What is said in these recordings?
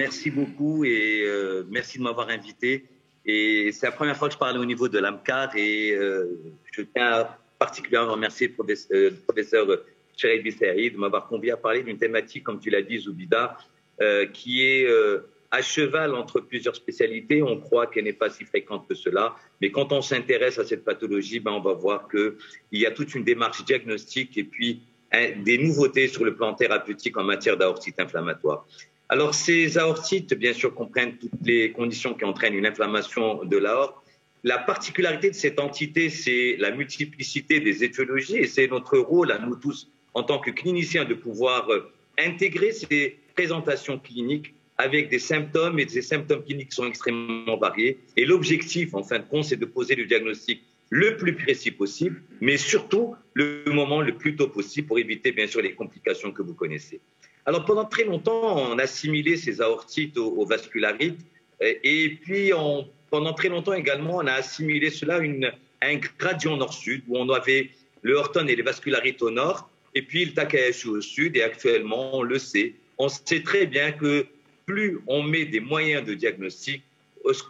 merci beaucoup et merci de m'avoir invité. Et c'est la première fois que je parle au niveau de l'AMCAR et je tiens particulièrement à remercier le professeur Cheikh Bissaïd de m'avoir convié à parler d'une thématique, comme tu l'as dit, Zoubida, qui est à cheval entre plusieurs spécialités. On croit qu'elle n'est pas si fréquente que cela, mais quand on s'intéresse à cette pathologie, on va voir qu'il y a toute une démarche diagnostique et puis des nouveautés sur le plan thérapeutique en matière d'aortite inflammatoire. Alors, ces aortites, bien sûr, comprennent toutes les conditions qui entraînent une inflammation de l'aorte. La particularité de cette entité, c'est la multiplicité des étiologies et c'est notre rôle à nous tous, en tant que cliniciens, de pouvoir intégrer ces présentations cliniques avec des symptômes et des symptômes cliniques qui sont extrêmement variés. Et l'objectif, en fin de compte, c'est de poser le diagnostic le plus précis possible, mais surtout le moment le plus tôt possible pour éviter, bien sûr, les complications que vous connaissez. Alors, pendant très longtemps, on assimilait ces aortites aux vascularites et puis, pendant très longtemps également, on a assimilé cela à un gradient nord-sud où on avait le Horton et les vascularites au nord et puis le Takayasu au sud. Et actuellement, on sait très bien que plus on met des moyens de diagnostic,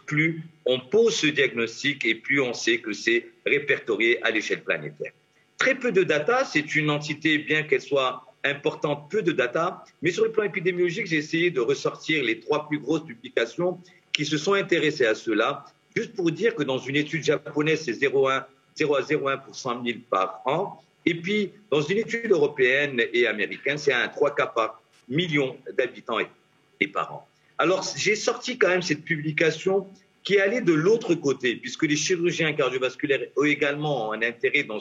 plus on pose ce diagnostic et plus on sait que c'est répertorié à l'échelle planétaire. Très peu de data, c'est une entité, bien qu'elle soit importante, peu de data, mais sur le plan épidémiologique, j'ai essayé de ressortir les 3 plus grosses publications qui se sont intéressées à cela, juste pour dire que dans une étude japonaise, c'est 0 à 0,1 pour 100 000 par an, et puis dans une étude européenne et américaine, c'est 3 cas par million d'habitants et par an. Alors, j'ai sorti quand même cette publication qui allait de l'autre côté, puisque les chirurgiens cardiovasculaires ont également un intérêt dans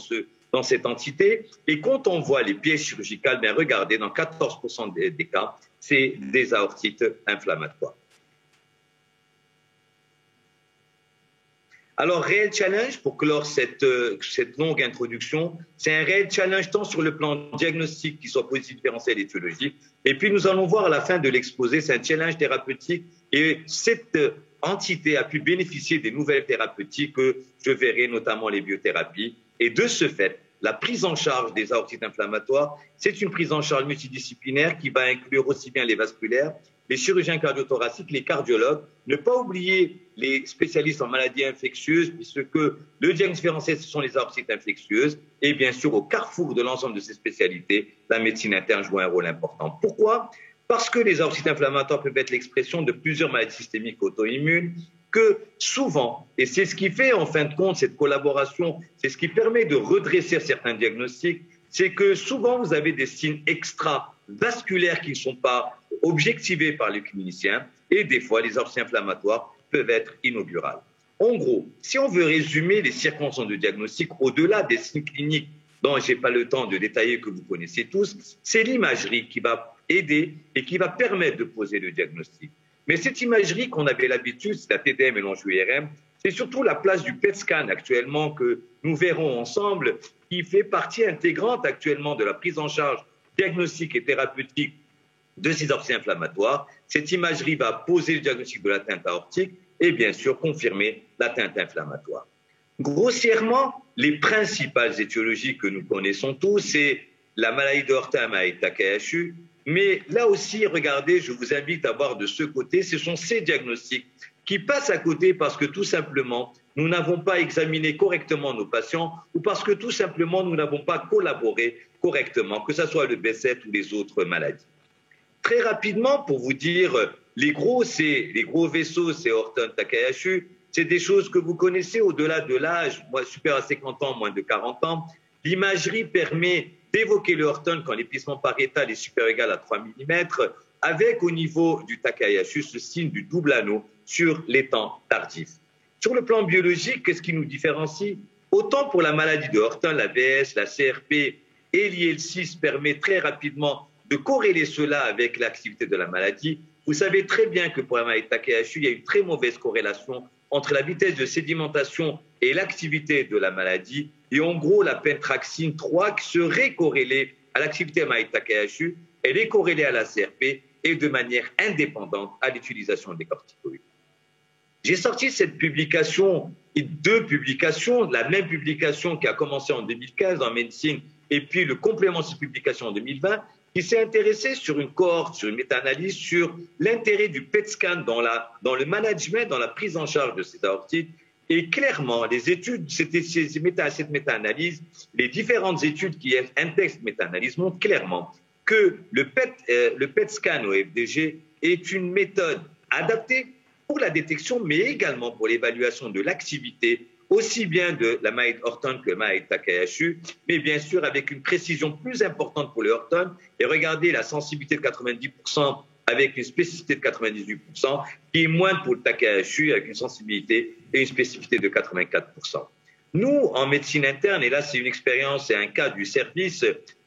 cette entité. Et quand on voit les pièges chirurgicales, regardez, dans 14% des cas, c'est des aortites inflammatoires. Alors, réel challenge, pour clore cette longue introduction, c'est un réel challenge tant sur le plan diagnostique, qui soit positif, différentiel et étiologique. Et puis, nous allons voir à la fin de l'exposé, c'est un challenge thérapeutique. Et cette entité a pu bénéficier des nouvelles thérapeutiques que je verrai, notamment les biothérapies. Et de ce fait, la prise en charge des aortites inflammatoires, c'est une prise en charge multidisciplinaire qui va inclure aussi bien les vasculaires, les chirurgiens cardiothoraciques, les cardiologues, ne pas oublier les spécialistes en maladies infectieuses, puisque le diagnostic différentiel, ce sont les aortites infectieuses, et bien sûr, au carrefour de l'ensemble de ces spécialités, la médecine interne joue un rôle important. Pourquoi ? Parce que les aortites inflammatoires peuvent être l'expression de plusieurs maladies systémiques auto-immunes, que souvent, et c'est ce qui fait en fin de compte cette collaboration, c'est ce qui permet de redresser certains diagnostics, c'est que souvent vous avez des signes extravasculaires qui ne sont pas objectivés par le clinicien et des fois les aortites inflammatoires peuvent être inaugurales. En gros, si on veut résumer les circonstances de diagnostic au-delà des signes cliniques dont je n'ai pas le temps de détailler que vous connaissez tous, c'est l'imagerie qui va aider et qui va permettre de poser le diagnostic. Mais cette imagerie qu'on avait l'habitude, c'est la TDM et l'angio-IRM, c'est surtout la place du PET scan actuellement que nous verrons ensemble, qui fait partie intégrante actuellement de la prise en charge diagnostique et thérapeutique de ces aortites inflammatoires. Cette imagerie va poser le diagnostic de l'atteinte aortique et bien sûr confirmer l'atteinte inflammatoire. Grossièrement, les principales étiologies que nous connaissons tous, c'est la maladie de Horton, la maladie de Takayasu. Mais là aussi, regardez, je vous invite à voir de ce côté, ce sont ces diagnostics qui passent à côté parce que tout simplement, nous n'avons pas examiné correctement nos patients ou parce que tout simplement, nous n'avons pas collaboré correctement, que ce soit le B7 ou les autres maladies. Très rapidement, pour vous dire, les gros vaisseaux, c'est Horton, Takayasu, c'est des choses que vous connaissez au-delà de l'âge, moi supérieur à 50 ans, moins de 40 ans. L'imagerie permet d'évoquer le Horton quand l'épaississement pariétal est supérieur ou égal à 3 mm, avec au niveau du Takayasu ce signe du double anneau sur les temps tardifs. Sur le plan biologique, qu'est-ce qui nous différencie? Autant pour la maladie de Horton, la VS, la CRP et l'IL6 permet très rapidement de corréler cela avec l'activité de la maladie. Vous savez très bien que pour la maladie de Takayasu, il y a une très mauvaise corrélation entre la vitesse de sédimentation et l'activité de la maladie. Et en gros, la pentraxine 3 qui serait corrélée à l'activité de la maladie de Takayasu, elle est corrélée à la CRP et de manière indépendante à l'utilisation des corticoïdes. J'ai sorti cette publication et 2 publications, la même publication qui a commencé en 2015 en médecine et puis le complément de cette publication en 2020, qui s'est intéressé sur une cohorte, sur une méta-analyse, sur l'intérêt du PET scan dans le management, dans la prise en charge de ces aortites. Et clairement, les études, cette méta-analyse, les différentes études qui intègrent cette méta-analyse montrent clairement que le PET scan au FDG est une méthode adaptée pour la détection, mais également pour l'évaluation de l'activité, aussi bien de la maladie Horton que la maladie Takayasu, mais bien sûr avec une précision plus importante pour le Horton. Et regardez la sensibilité de 90% avec une spécificité de 98%, qui est moindre pour le Takayasu avec une sensibilité et une spécificité de 84%. Nous, en médecine interne, et là c'est une expérience et un cas du service,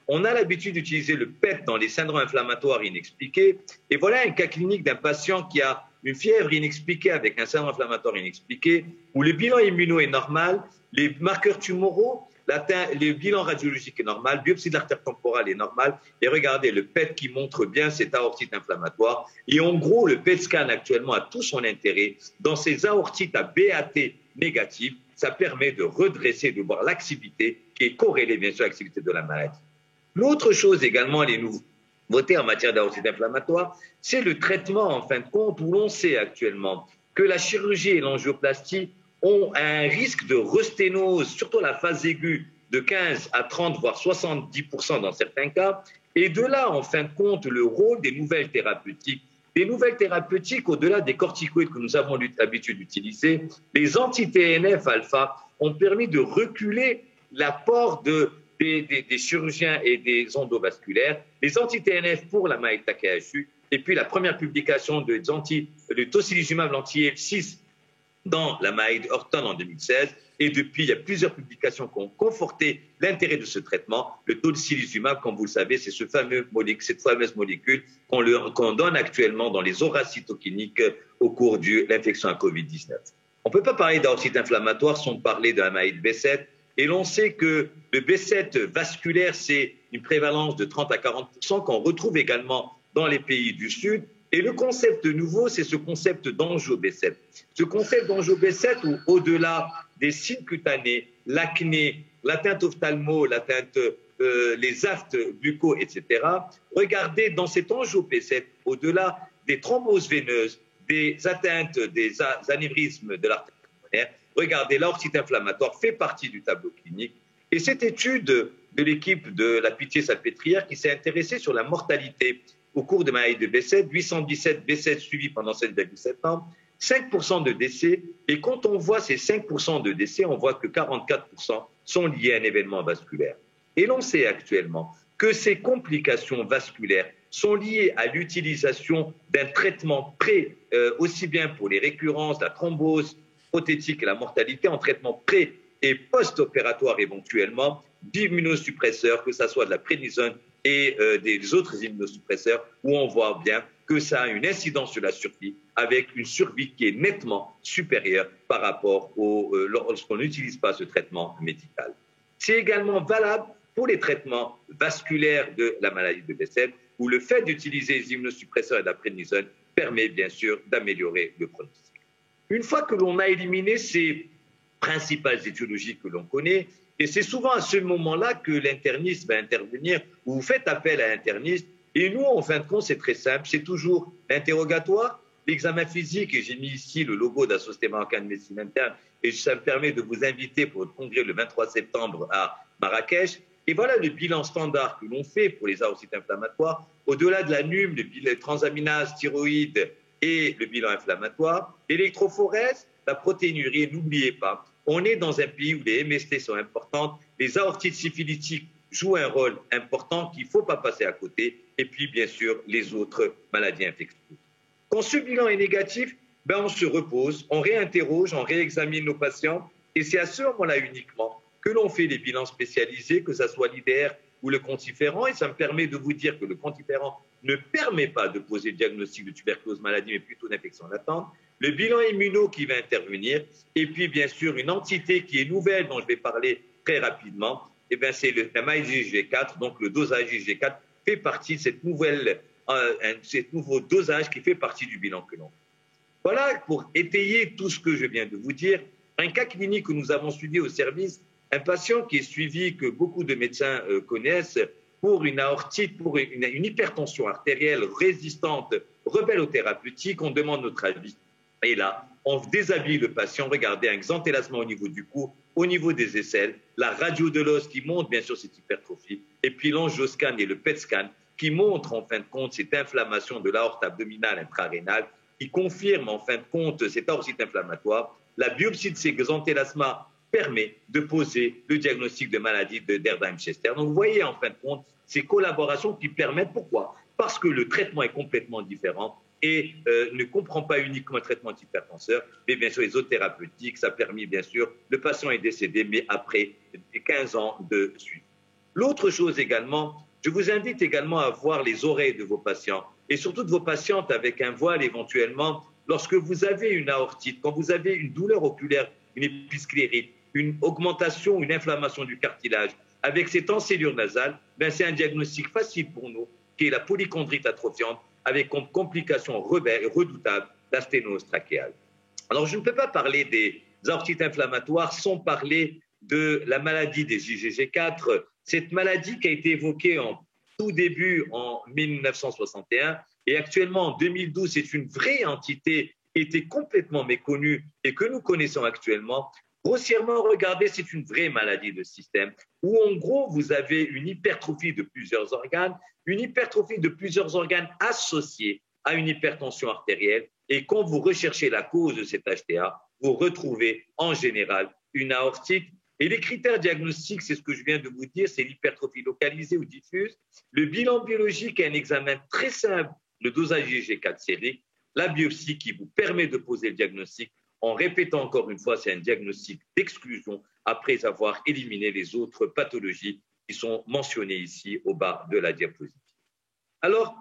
on a l'habitude d'utiliser le PET dans les syndromes inflammatoires inexpliqués. Et voilà un cas clinique d'un patient qui a une fièvre inexpliquée avec un syndrome inflammatoire inexpliqué, où le bilan immuno est normal, les marqueurs tumoraux, le bilan radiologique est normal, biopsie de l'artère temporale est normale, et regardez le PET qui montre bien cette aortite inflammatoire. Et en gros, le PET scan actuellement a tout son intérêt. Dans ces aortites à BAT négatif, ça permet de redresser, de voir l'activité qui est corrélée bien sûr à l'activité de la maladie. L'autre chose également, les nouveautés en matière d'aortite inflammatoire, c'est le traitement en fin de compte où l'on sait actuellement que la chirurgie et l'angioplastie ont un risque de resténose, surtout la phase aiguë, de 15 à 30, voire 70% dans certains cas. Et de là, en fin de compte, le rôle des nouvelles thérapeutiques. Les nouvelles thérapeutiques, au-delà des corticoïdes que nous avons l'habitude d'utiliser, les anti-TNF-alpha ont permis de reculer l'apport des chirurgiens et des endovasculaires, les anti-TNF pour la maladie Takayasu, et puis la première publication de tocilizumab anti-IL-6 dans la maladie Horton en 2016. Et depuis, il y a plusieurs publications qui ont conforté l'intérêt de ce traitement. Le tocilizumab, comme vous le savez, c'est cette fameuse molécule qu'on donne actuellement dans les aura cytokiniques au cours de l'infection à Covid-19. On ne peut pas parler d'aortite inflammatoire sans parler de la maladie de B7. Et l'on sait que le B7 vasculaire, c'est une prévalence de 30 à 40% qu'on retrouve également dans les pays du Sud. Et le concept nouveau, c'est ce concept d'angio-B7. Ce concept d'angio-B7 où, au-delà des signes cutanés, l'acné, l'atteinte ophtalmo, les aftes buccaux, etc., regardez dans cet angio-B7, au-delà des thromboses veineuses, des atteintes, des anévrismes de l'artère pulmonaire, regardez, l'aortite inflammatoire fait partie du tableau clinique. Et cette étude de l'équipe de la Pitié-Salpêtrière qui s'est intéressée sur la mortalité au cours de maladie de B7, 817 B7 suivis pendant 7,7 ans, 5% de décès. Et quand on voit ces 5% de décès, on voit que 44% sont liés à un événement vasculaire. Et l'on sait actuellement que ces complications vasculaires sont liées à l'utilisation d'un traitement aussi bien pour les récurrences, la thrombose prothétique et la mortalité, en traitement pré- et post-opératoire éventuellement, d'immunosuppresseurs, que ce soit de la prénisone et des autres immunosuppresseurs, où on voit bien que ça a une incidence sur la survie, avec une survie qui est nettement supérieure par rapport lorsqu'on n'utilise pas ce traitement médical. C'est également valable pour les traitements vasculaires de la maladie de B7, où le fait d'utiliser les immunosuppresseurs et de la prénisone permet bien sûr d'améliorer le pronostic. Une fois que l'on a éliminé ces principales étiologies que l'on connaît, et c'est souvent à ce moment-là que l'interniste va intervenir, ou vous faites appel à l'interniste, et nous, en fin de compte, c'est très simple, c'est toujours l'interrogatoire, l'examen physique, et j'ai mis ici le logo de la Société marocaine de médecine interne, et ça me permet de vous inviter pour le congrès le 23 septembre à Marrakech. Et voilà le bilan standard que l'on fait pour les aortites inflammatoires, au-delà de la NUM, le transaminase, thyroïde et le bilan inflammatoire, l'électrophorèse, la protéinurie. N'oubliez pas, on est dans un pays où les MST sont importantes, les aortites syphilitiques jouent un rôle important qu'il ne faut pas passer à côté, et puis bien sûr les autres maladies infectieuses. Quand ce bilan est négatif, on se repose, on réinterroge, on réexamine nos patients, et c'est à ce moment-là uniquement que l'on fait les bilans spécialisés, que ce soit l'IDR ou le quantiférant, et ça me permet de vous dire que le quantiférant ne permet pas de poser le diagnostic de tuberculose maladie, mais plutôt d'infection latente, le bilan immuno qui va intervenir, et puis bien sûr une entité qui est nouvelle, dont je vais parler très rapidement, c'est la maladie IgG4, donc le dosage IgG4 fait partie de cette nouveau dosage qui fait partie du bilan que l'on fait. Voilà pour étayer tout ce que je viens de vous dire. Un cas clinique que nous avons suivi au service, un patient qui est suivi, que beaucoup de médecins connaissent, pour une aortite, pour une hypertension artérielle résistante, rebelle aux thérapeutiques, on demande notre avis. Et là, on déshabille le patient, regardez un xantélasma au niveau du cou, au niveau des aisselles, la radio de l'os qui montre bien sûr cette hypertrophie, et puis l'angioscan et le PET scan qui montrent en fin de compte cette inflammation de l'aorte abdominale intrarénale, qui confirme en fin de compte cette aortite inflammatoire. La biopsie de ces xantélasmas permet de poser le diagnostic de maladie de Erdheim-Chester. Donc vous voyez en fin de compte ces collaborations qui permettent, pourquoi? Parce que le traitement est complètement différent et ne comprend pas uniquement le traitement d'hypertenseur, mais bien sûr les autres thérapeutiques. Ça a permis, bien sûr, le patient est décédé, mais après 15 ans de suivi. L'autre chose également, je vous invite également à voir les oreilles de vos patients et surtout de vos patientes avec un voile éventuellement. Lorsque vous avez une aortite, quand vous avez une douleur oculaire, une épisclérite, une augmentation, une inflammation du cartilage, avec cette encelure nasale, ben c'est un diagnostic facile pour nous, qui est la polychondrite atrophiante, avec comme complication redoutable la sténose trachéale. Alors, je ne peux pas parler des aortites inflammatoires sans parler de la maladie des IgG4, cette maladie qui a été évoquée en tout début en 1961 et actuellement en 2012, c'est une vraie entité qui était complètement méconnue et que nous connaissons actuellement. Grossièrement, regardez, c'est une vraie maladie de système où, en gros, vous avez une hypertrophie de plusieurs organes associée à une hypertension artérielle. Et quand vous recherchez la cause de cet HTA, vous retrouvez en général une aortite. Et les critères diagnostiques, c'est ce que je viens de vous dire, c'est l'hypertrophie localisée ou diffuse. Le bilan biologique est un examen très simple, le dosage IgG4 sérique, la biopsie qui vous permet de poser le diagnostic. En répétant encore une fois, c'est un diagnostic d'exclusion après avoir éliminé les autres pathologies qui sont mentionnées ici au bas de la diapositive. Alors,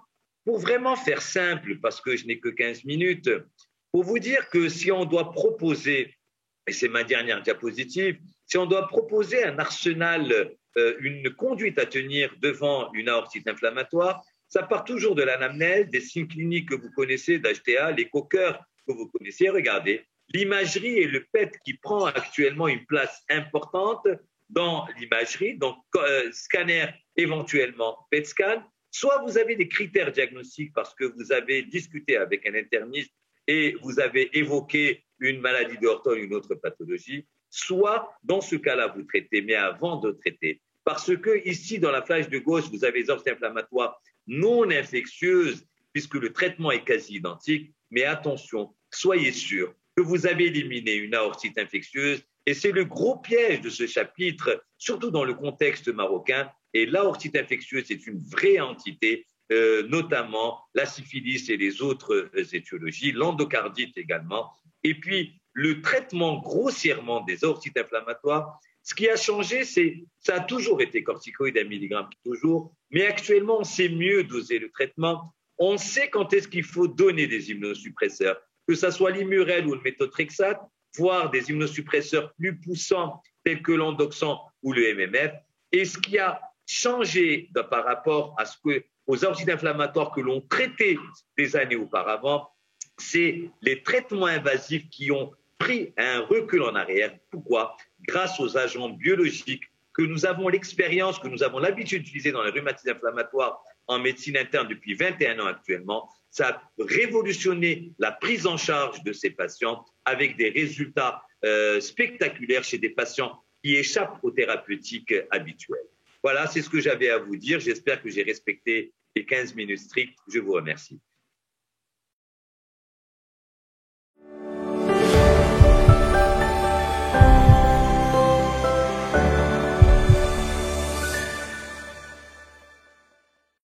pour vraiment faire simple, parce que je n'ai que 15 minutes, pour vous dire que si on doit proposer, et c'est ma dernière diapositive, si on doit proposer un arsenal, une conduite à tenir devant une aortite inflammatoire, ça part toujours de l'anamnèse, des signes cliniques que vous connaissez d'HTA, les l'écho-cœur que vous connaissez. Regardez, l'imagerie et le PET qui prend actuellement une place importante dans l'imagerie, donc scanner éventuellement PET scan. Soit vous avez des critères diagnostiques parce que vous avez discuté avec un interniste et vous avez évoqué une maladie de Horton, une autre pathologie, soit dans ce cas-là vous traitez, mais avant de traiter. Parce que ici, dans la flèche de gauche, vous avez les aortites inflammatoires non infectieuses, puisque le traitement est quasi identique. Mais attention, soyez sûr que vous avez éliminé une aortite infectieuse. Et c'est le gros piège de ce chapitre, surtout dans le contexte marocain. Et l'aortite infectieuse est une vraie entité, notamment la syphilis et les autres étiologies, l'endocardite également. Et puis, le traitement grossièrement des aortites inflammatoires, ce qui a changé, c'est ça a toujours été corticoïde 1 mg, toujours, mais actuellement, on sait mieux doser le traitement. On sait quand est-ce qu'il faut donner des immunosuppresseurs, que ce soit l'Immurel ou le méthotrexate, voire des immunosuppresseurs plus poussants tels que l'endoxan ou le MMF. Et ce qui a changé par rapport aux aortites inflammatoires que l'on traitait des années auparavant, c'est les traitements invasifs qui ont pris un recul en arrière. Pourquoi? Grâce aux agents biologiques que nous avons l'expérience, que nous avons l'habitude d'utiliser dans les rhumatismes inflammatoires en médecine interne depuis 21 ans actuellement. Ça a révolutionné la prise en charge de ces patients avec des résultats spectaculaires chez des patients qui échappent aux thérapeutiques habituelles. Voilà, c'est ce que j'avais à vous dire. J'espère que j'ai respecté les 15 minutes strictes. Je vous remercie.